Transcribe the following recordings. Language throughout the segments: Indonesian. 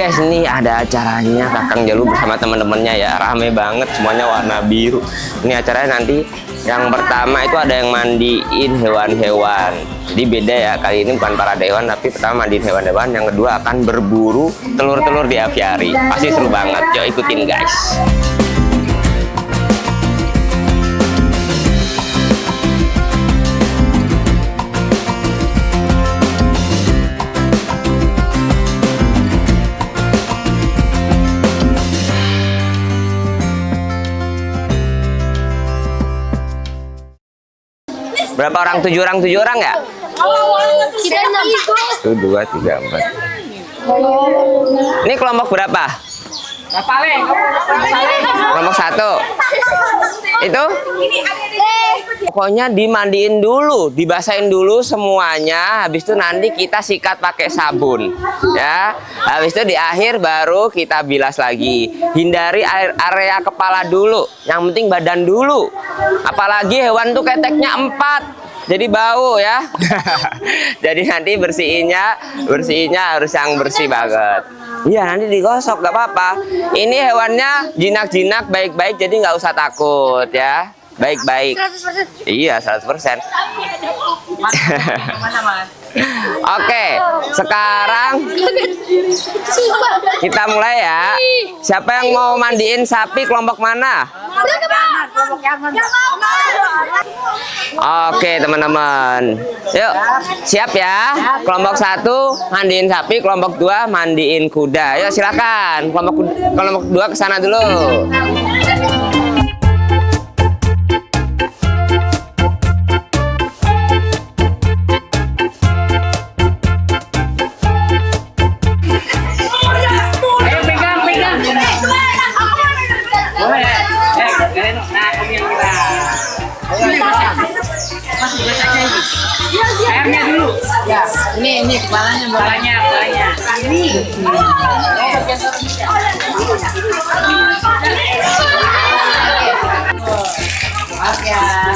guys, ini ada acaranya Kakang Jalu bersama teman-temannya ya. Rame banget, semuanya warna biru. Ini acaranya nanti yang pertama itu ada yang mandiin hewan-hewan. Jadi beda ya, kali ini bukan parade hewan tapi pertama mandiin hewan-hewan. Yang kedua akan berburu telur-telur di aviari. Pasti seru banget, yuk ikutin guys. Berapa orang? 7 orang? 7 orang ya? Kita 1, 2, 3, 4. Ini kelompok berapa? Kelompok 1. Itu? Pokoknya dimandiin dulu, dibasahin dulu semuanya. Habis itu nanti kita sikat pakai sabun, ya. Habis itu di akhir baru kita bilas lagi. Hindari area kepala dulu. Yang penting badan dulu. Apalagi hewan tuh keteknya 4. Jadi bau ya. Jadi nanti bersihinnya harus yang bersih banget. Iya, nanti digosok gak apa-apa. Ini hewannya jinak-jinak baik-baik, jadi nggak usah takut ya. Baik-baik. 100%. Iya, 100%. Oke, sekarang kita mulai ya. Siapa yang mau mandiin sapi kelompok mana? Oke teman-teman, yuk siap ya. Kelompok 1 mandiin sapi, kelompok 2 mandiin kuda. Yuk silakan. Kelompok 2 ke sana dulu. Airnya dulu. Ya, ini kepalanya. Ini. Oke ya.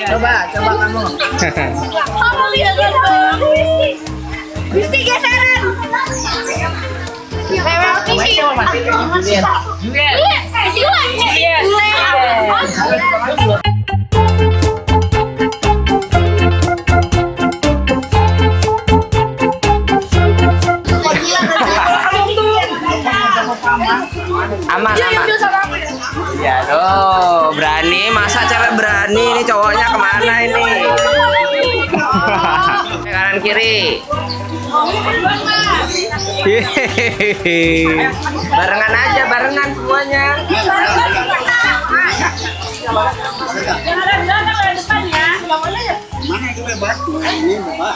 Coba kamu. Kamu bisa Gusti geseran. Aman. Ya tuh, berani. Masa cewek berani? Ini cowoknya kemana ini? Kanan kiri. Barengan aja, barengan semuanya.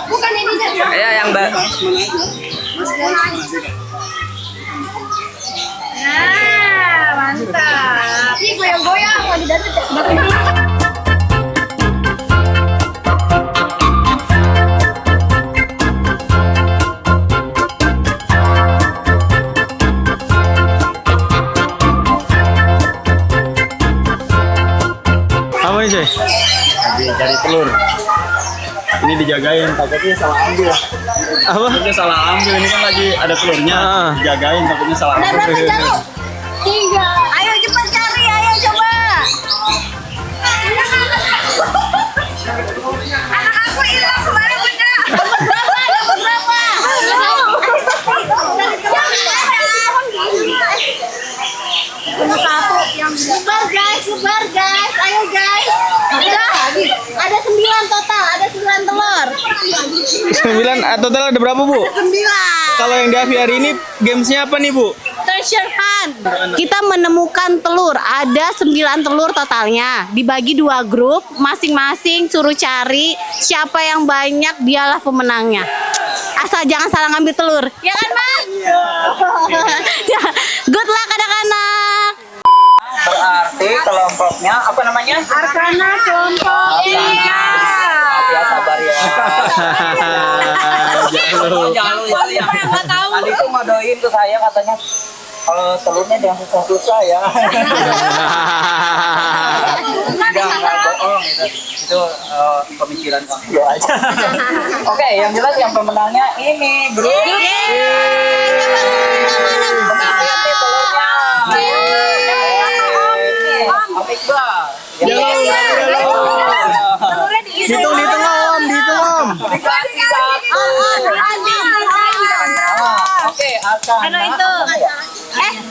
Bukan ini. Ayo yang Nah, mantap. Ih, goyang-goyang mau didapat. Apa nih cuy? Lagi cari telur. Ini dijagain, takutnya salah ambil. Apa? Takutnya salah ambil, ini kan lagi ada telurnya. Dijagain, takutnya salah Udah ambil. berapa jauh? 3. Ayo cepat cari, ayo coba. Anak aku hilang kemarin bunda. Dapat berapa? Cuma 1 yang sebar guys, ayo guys. Ada 9 total, ada 9 telur. 9, total ada berapa Bu? 9. Kalau yang di aviari ini gamesnya apa nih Bu? Treasure hunt. Kita menemukan telur. Ada 9 telur totalnya. Dibagi 2 grup, masing-masing suruh cari siapa yang banyak dialah pemenangnya. Asal jangan salah ngambil telur. Ya kan, Mas? Iya. Good luck anak-anak. Berarti kelompoknya apa namanya? Arkana kelompok. Ya sabar ya. Jalu ya. Nggak tahu. Tadi tuh ngodoin ke saya katanya kalau telurnya jangan susah-susah ya. Enggak bohong itu. Itu pemikiran kamu aja. Oke, yang jelas yang pemenangnya ini grup. Dihitung Om, dihitung Om. Dikasih satu. Oke, akan. itu.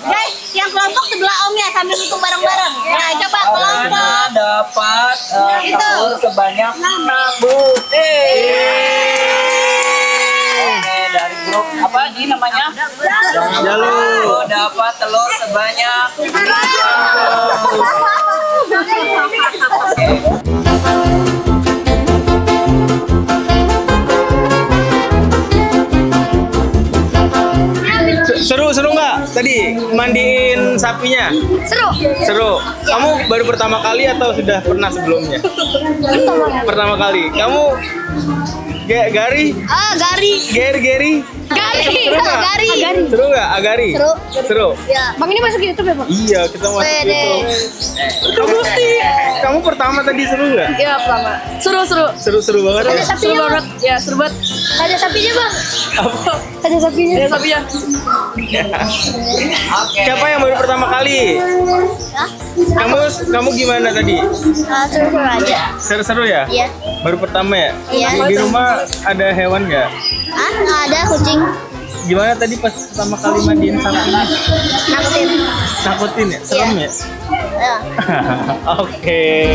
Guys, yang kelompok sebelah Om ya sambil hitung bareng-bareng. Nah, coba kelompok. Ana dapat Itu. telur sebanyak 6 butir. Oke, dari grup apa ini namanya? Jalu. Dapat telur sebanyak 3. Seru nggak tadi mandiin sapinya? Seru. Kamu baru pertama kali atau sudah pernah sebelumnya? Pertama kali. Kamu Gary? Gary? Seru nggak? Agari? Seru. Bang ini masuk YouTube ya, Bang? Iya, kita masuk YouTube. Kamu pertama tadi seru nggak? Iya, pertama. Seru. Seru banget ya? Seru banget. Ya, seru banget. Ada sapinya, Bang? Apa? Ada sapinya. Ya, sapinya. Siapa yang baru pertama kali? Kamu gimana tadi? Seru-seru aja. Seru ya? Iya. Baru pertama ya? Iya. Di rumah ada hewan nggak? Ada kucing. Gimana tadi pas pertama kali mandiin sapinya? Nakutin. Nakutin ya? Serem ya? Ya. Oke.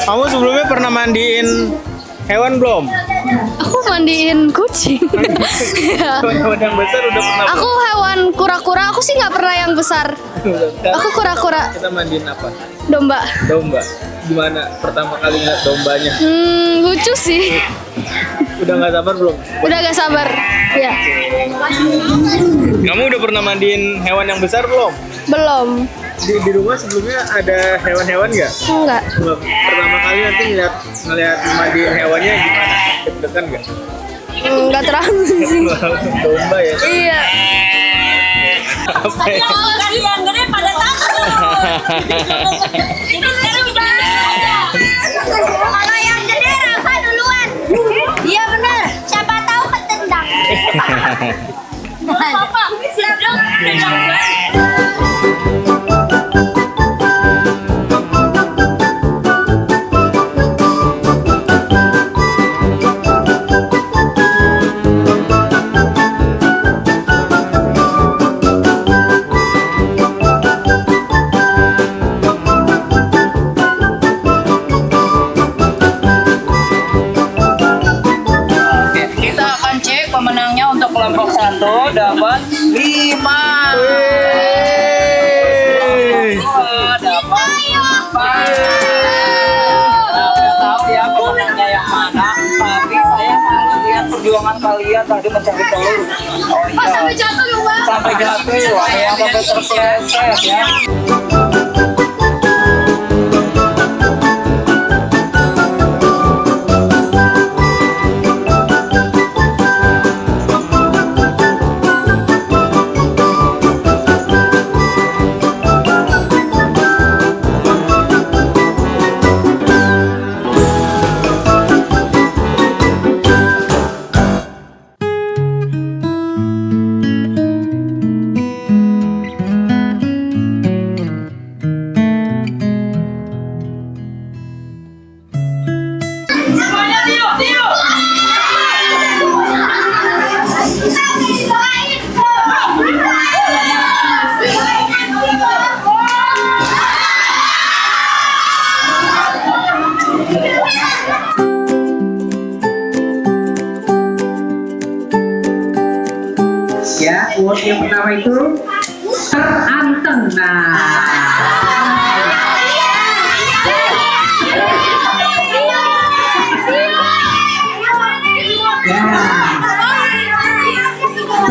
Kamu sebelumnya pernah mandiin hewan belum? Aku mandiin kucing. Iya. Hewan yang besar udah pernah belum? Aku hewan kura-kura, aku sih nggak pernah yang besar. Aku kura-kura. Kita mandiin apa? Domba. Domba. Gimana pertama kali ngeliat dombanya? Lucu sih. Udah nggak sabar belum? Udah gak sabar. Ya. Kamu udah pernah mandiin hewan yang besar belum? Belum. Di rumah sebelumnya ada hewan-hewan nggak? Enggak. Belum. Pertama kali nanti ngeliat mandiin hewannya gimana? Deg-degan nggak? Enggak terlalu sih. Domba ya? Iya. Apa ya? Yang gede pada takut. Ini sekarang kalau yang gede Rafa duluan. Iya benar. Siapa tahu ketendang. Papa, siap dong. Kita akan cek pemenangnya untuk kelompok 1 dapat 5. Dapat 4. Nggak tahu ya pemenangnya yang mana, tapi saya sangat lihat perjuangan kalian tadi mencari telur. Oh iya. Sampai jatuh ya, Bang. Sampai jatuh, ada yang sampai terpeleset ya. Ya, word yang pertama itu teranteng. Ya,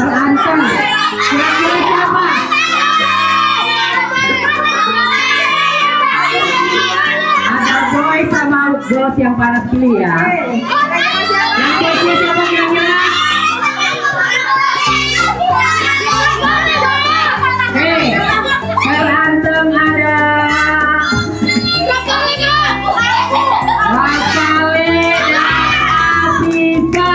teranteng. Kira-kira siapa? yang panas dulu ya. Yang posisi siapa kira-kira? Hei, berantem ada Rafael dan Afifa.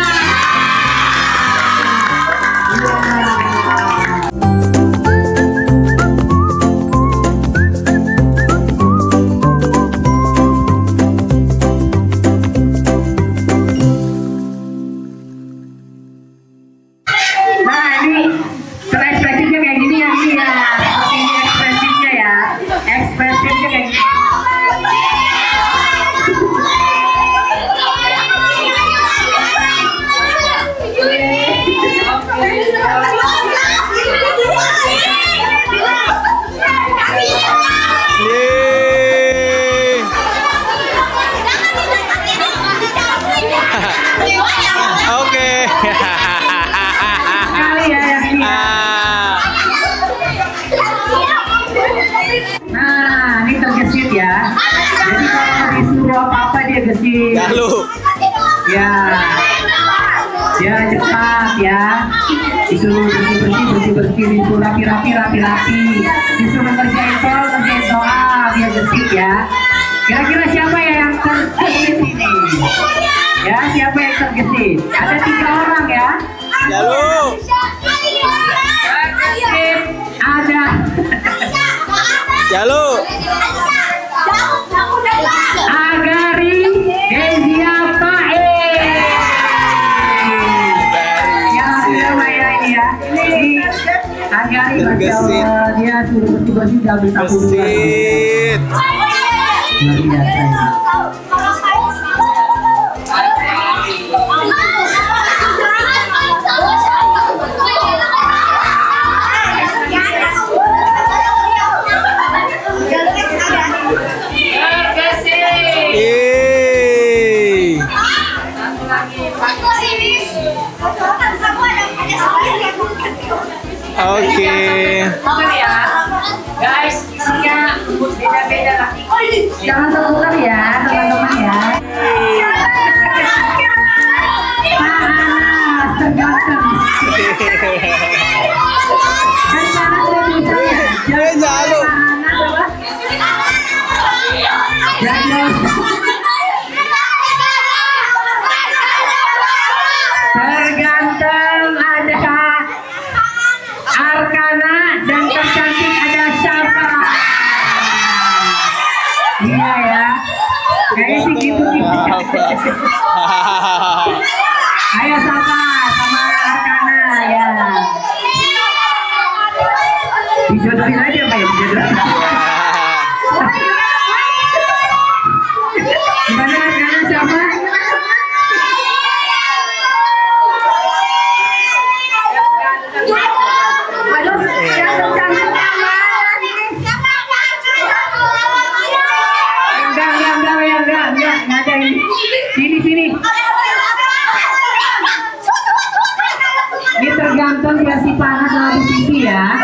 Nah ini ekspresinya kayak gini ya, ini ya. Seperti ini ekspresinya ya. Ekspresinya kayak gini. Yeay. Oke. Sekali ya yang ini ya. Nah, ini tergesit ya. Jadi kalau disuruh apa-apa dia gesit. Lalu. Ya. Ya cepat ya. Disuruh bersih-bersih, disuruh rapi-rapi. Disuruh ngerjain soal, dia gesit ya. Kira-kira siapa ya yang tergesit ini? Ya, siapa yang tergesit? Ada 3 orang ya. Lalu. Ada Lalu. Agari Dezia Pae. Ya, sama ya ini ya. Ini Agari Masya Allah, dia suruh bersih-bersih udah bisa Gesit. Luar biasa. Yeay. Oke. Oke ya, guys, isinya beda-beda lah. Jangan tertukar ya, teman-teman ya. Panas, terganteng. Dan panas udah bisa ya. Eh, Jalu. Terganteng ada Arkana dan tercantik ada Syafa. Iya ya. Kayaknya sih gitu sih. Ayo Syafa sama Arkana ya. Dijodohin aja Pak ya, dijodohin. Gimana Arkana Syafa? Enggak ada ini. Sini. Ini tergantung dia si panas sama si sisi ya.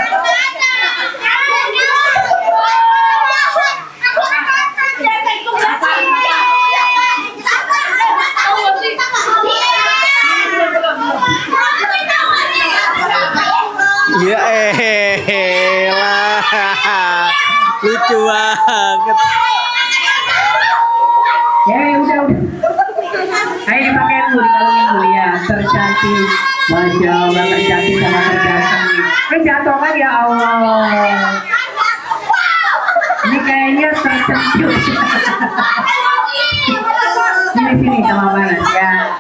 Ya elah. Lucu banget. Ya udah. Ayo dipakai dulu, dikalungin dulu ya. Tercantik. Masya Allah, tercantik sama terganteng. Jatuhkan ya Allah. Ini kayaknya tersentuh. Sini sama Banas ya.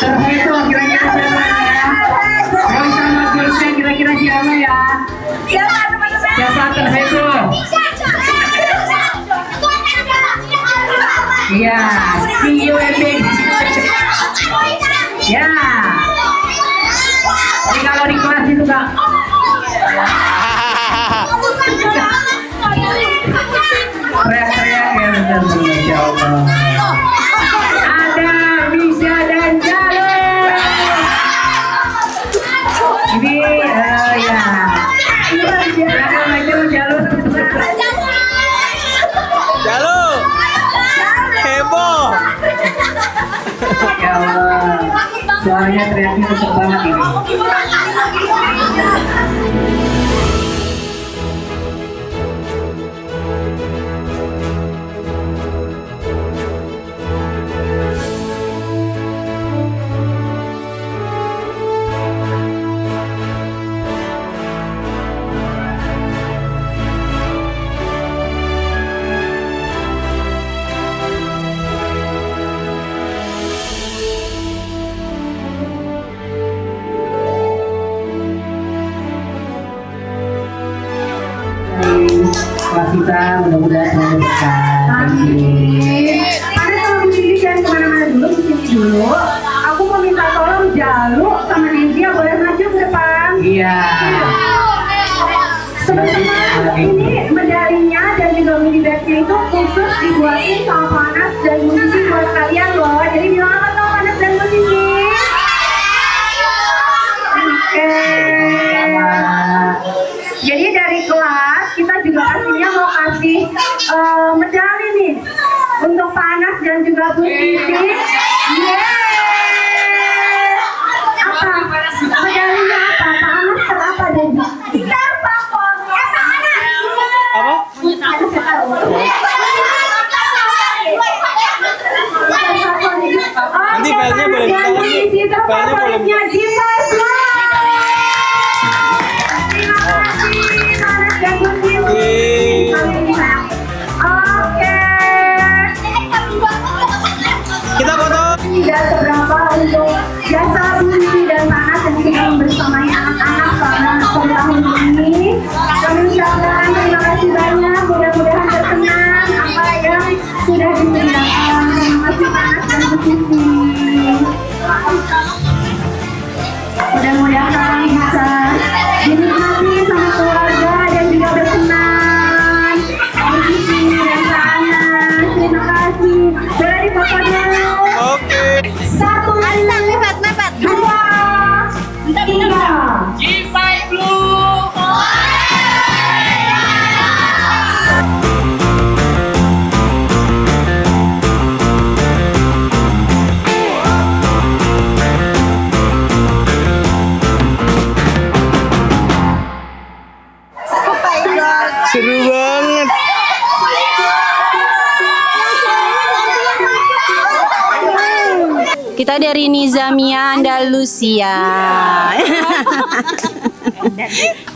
Terveto kira-kira siapa ya? Roy sama Girlfriend kira-kira siapa ya? Siapa terveto? Iya, see you epic. Ya. Jadi kalau di kelas itu Kak. Teriak-teriak ya benar. Masya Allah. Ada Misha dan Jalu. Ini ya. Ada Jalu. Jalu. Suaranya teriaknya kenceng banget ini. Kelas kita mudah-mudahan selalu berkah. Amin. Ada kalau begini jangan kemana-mana dulu, di sini dulu. Aku mau minta tolong Jalu sama Nezia boleh maju ke depan. Iya. Sebenarnya ini medalinya dan juga goodie bagnya itu khusus dibuatin sama Panas dan musisi buat kalian loh. Jadi bilang apa sama Panas dan musisi? Oke. Jadi dari kelas kita juga pastinya mau kasih medali nih untuk Panas dan juga musisi. Apa? Medalinya apa? Panas kenapa dan gitar pakon. Apa? Nanti filenya boleh kita filenya boleh gitar Oke. Kita foto. Tidak seberapa untuk jasa musisi dan Panas yang sudah membersamai anak-anak selama tahun ini. Kami ucapkan terima kasih banyak. Mudah-mudahan berkenan apa yang sudah disediakan. Terima kasih Panas dan musisi. Mudah-mudahan bisa dinikmati sama keluarga dan juga berkenan. Musisi dan Panas, terima kasih. Boleh difoto dulu. Oke. Satu, Mepet. dua, tiga. Seru banget. Kita dari Nizamia Andalusia.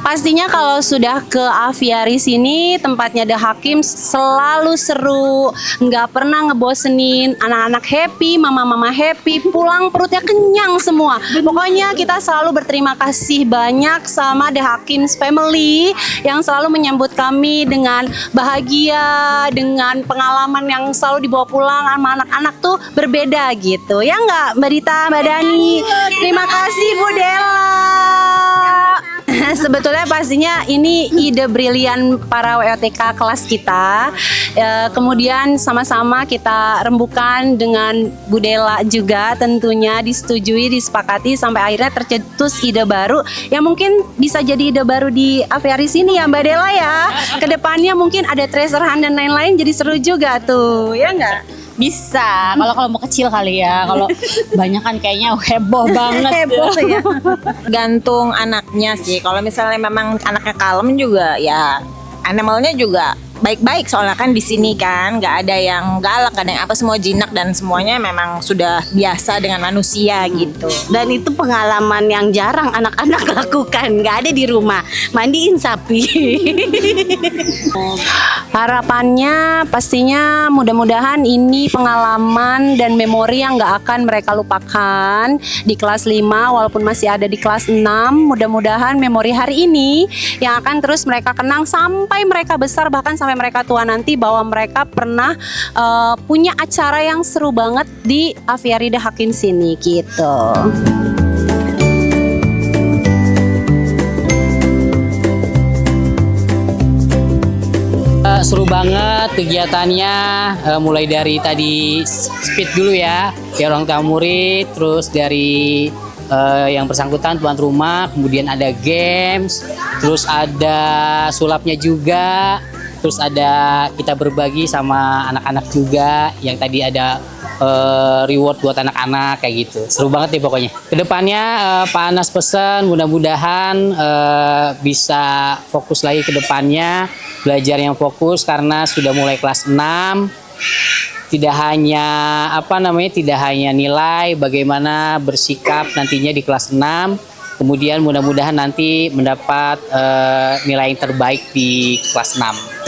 Pastinya kalau sudah ke aviaris ini tempatnya The Hakim selalu seru, nggak pernah ngebosenin, anak-anak happy, mama-mama happy, pulang perutnya kenyang semua. Pokoknya kita selalu berterima kasih banyak sama The Hakim's family yang selalu menyambut kami dengan bahagia, dengan pengalaman yang selalu dibawa pulang sama anak-anak tuh berbeda gitu. Ya nggak Mbak Dita, Mbak Dani? Terima kasih Bu Della. Sebetulnya pastinya ini ide brilian para WOTK kelas kita. Kemudian sama-sama kita rembukan dengan Bu Della juga, tentunya disetujui, disepakati sampai akhirnya tercetus ide baru yang mungkin bisa jadi ide baru di aviaris ini ya Mbak Della ya. Kedepannya mungkin ada treasure hunt dan lain-lain, jadi seru juga tuh, ya nggak? Bisa, kalau mau kecil kali ya. Kalau banyak kan kayaknya heboh banget. Heboh ya. Gantung anaknya sih. Kalau misalnya memang anaknya kalem juga ya animalnya juga baik-baik, soalnya kan di sini kan nggak ada yang galak, nggak ada yang apa, semua jinak dan semuanya memang sudah biasa dengan manusia gitu. Dan itu pengalaman yang jarang anak-anak lakukan, nggak ada di rumah mandiin sapi. Harapannya pastinya mudah-mudahan ini pengalaman dan memori yang nggak akan mereka lupakan di kelas 5 walaupun masih ada di kelas 6. Mudah-mudahan memori hari ini yang akan terus mereka kenang sampai mereka besar, bahkan sampai mereka tua nanti, bahwa mereka pernah punya acara yang seru banget di Aviary The Hakim sini gitu. Seru banget kegiatannya, mulai dari tadi speed dulu ya, dari orang tua murid, terus dari yang bersangkutan tuan rumah, kemudian ada games, terus ada sulapnya juga, Terus ada kita berbagi sama anak-anak juga, yang tadi ada reward buat anak-anak kayak gitu. Seru banget nih pokoknya. Kedepannya Pak Anas pesan mudah-mudahan bisa fokus lagi ke depannya, belajar yang fokus karena sudah mulai kelas 6. Tidak hanya tidak hanya nilai, bagaimana bersikap nantinya di kelas 6. Kemudian mudah-mudahan nanti mendapat nilai yang terbaik di kelas 6.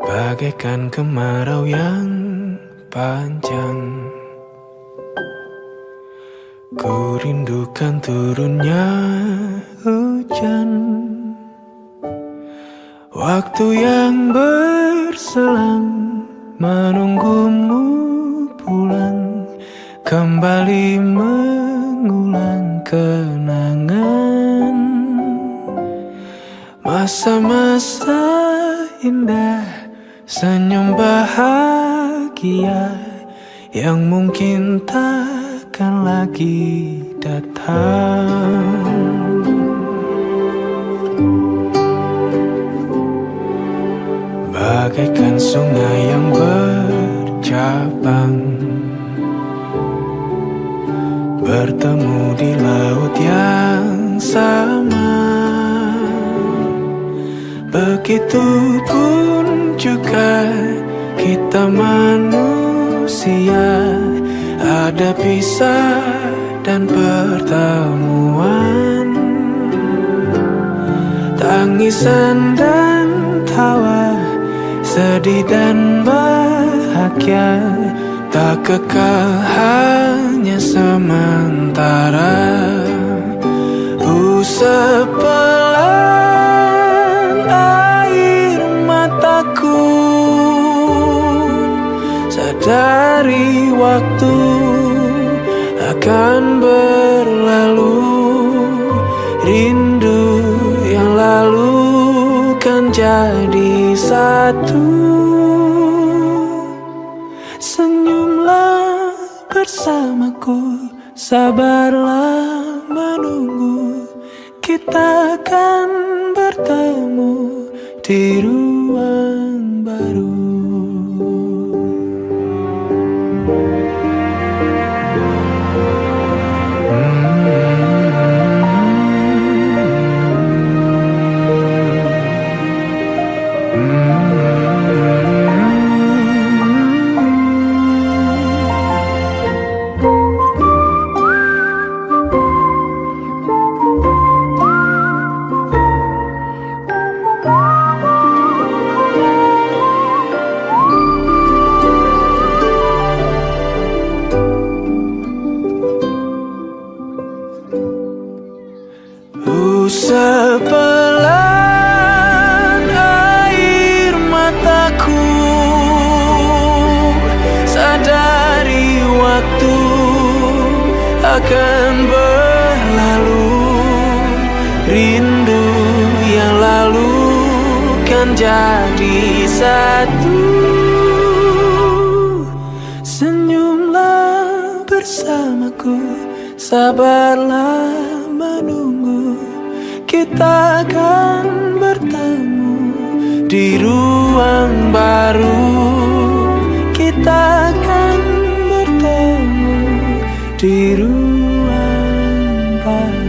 Bagaikan kemarau yang panjang, ku rindukan turunnya hujan. Waktu yang berselang menunggumu pulang, kembali mengulang kenangan masa-masa indah, senyum bahagia yang mungkin takkan lagi datang. Bagaikan sungai yang bercabang, bertemu di laut yang sama. Begitupun juga kita manusia, ada pisah dan pertemuan, tangisan dan tawa, sedih dan bahagia, tak kekal hanya sementara. Usap pelan air mataku, sadari waktu akan berlalu. Rindu yang lalu kan jadi satu. Senyumlah bersamaku, sabarlah menunggu, kita akan bertemu di ruang baru. Usap pelan air mataku, sadari waktu akan berlalu. Rindu yang lalu kan jadi satu. Senyumlah bersamaku, sabarlah menunggu, kita akan bertemu di ruang baru. Kita akan bertemu di ruang baru.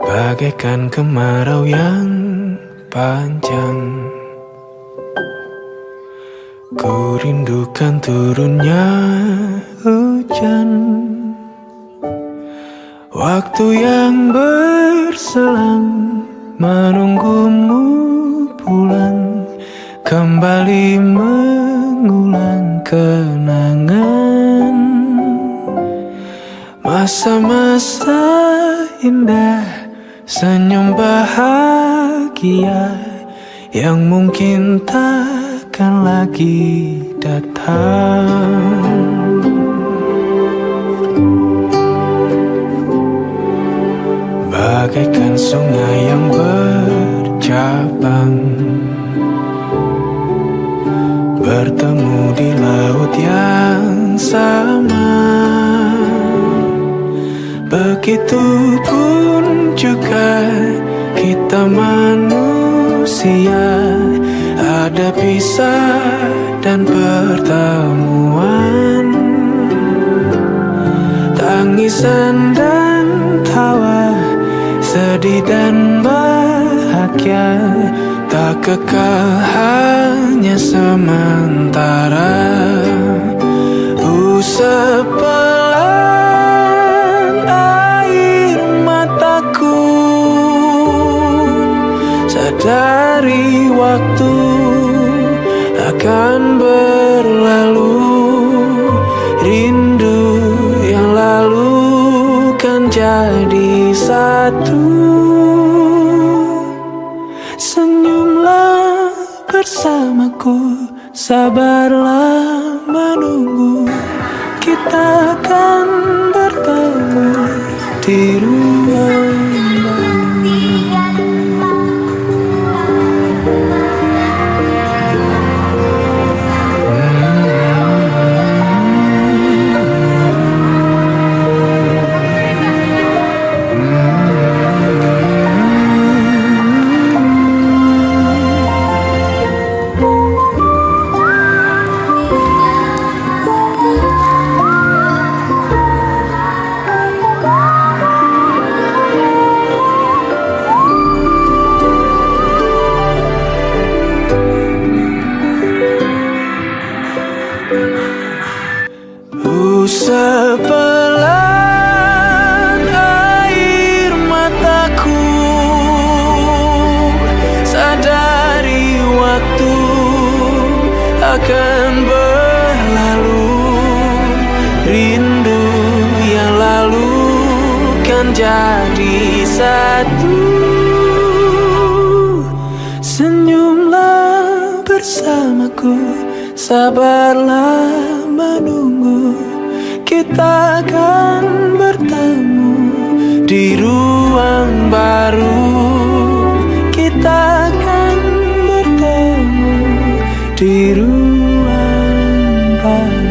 Bagaikan kemarau yang panjang, ku rindukan turunnya hujan. Waktu yang berselang menunggumu pulang, kembali mengulang kenangan masa-masa indah, senyum bahagia yang mungkin takkan lagi datang. Bagaikan sungai yang bercabang, bertemu di laut yang sama. Begitupun juga kita manusia, ada pisah dan pertemuan, tangisan dan tawa, sedih dan bahagia, tak kekal hanya sementara. Usap pelan air mataku, sadari waktu akan berlalu. Rindu yang lalu kan jadi satu. Senyumlah bersamaku, sabarlah menunggu, kita akan bertemu di ruang sepelan air mataku, sadari waktu akan berlalu. Rindu yang lalu kan jadi satu. Senyumlah bersamaku, sabarlah menunggu, kita akan bertemu di ruang baru. Kita akan bertemu di ruang baru.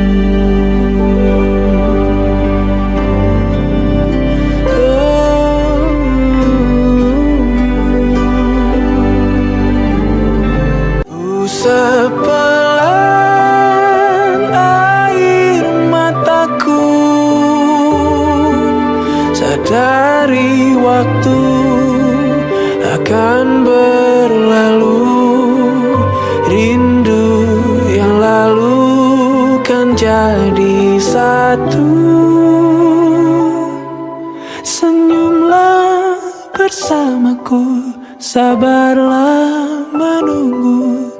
Sepelan air mataku, sadari waktu akan berlalu. Rindu yang lalu kan jadi satu. Senyumlah bersamaku, sabarlah menunggu,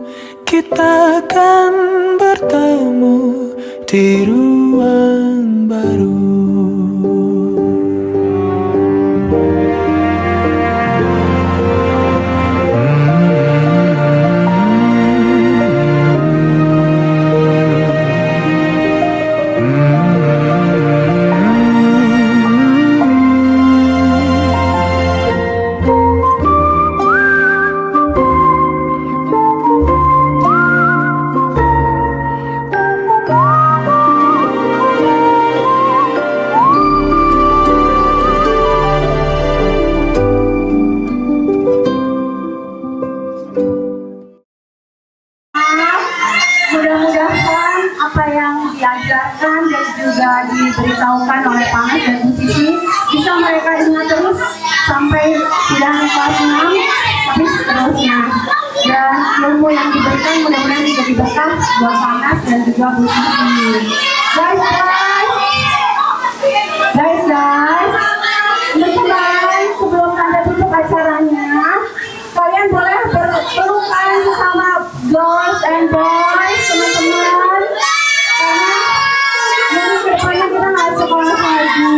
kita akan bertemu di ruang baru. Mudah-mudahan apa yang diajarkan dan juga diberitahukan oleh Pak Mas dan Bu Sisi bisa mereka ingat terus sampai tidak hanya kelas 6 tapi seterusnya. Dan ilmu yang diberikan mudah-mudahan menjadi berkah buat Pak Mas dan juga Bu Sisi. Guys, teman-teman, sebelum Anda tutup acaranya, kalian boleh berpelukan sesama girls and boys, teman-teman, karena mungkin kedepannya kita nggak sekolah lagi.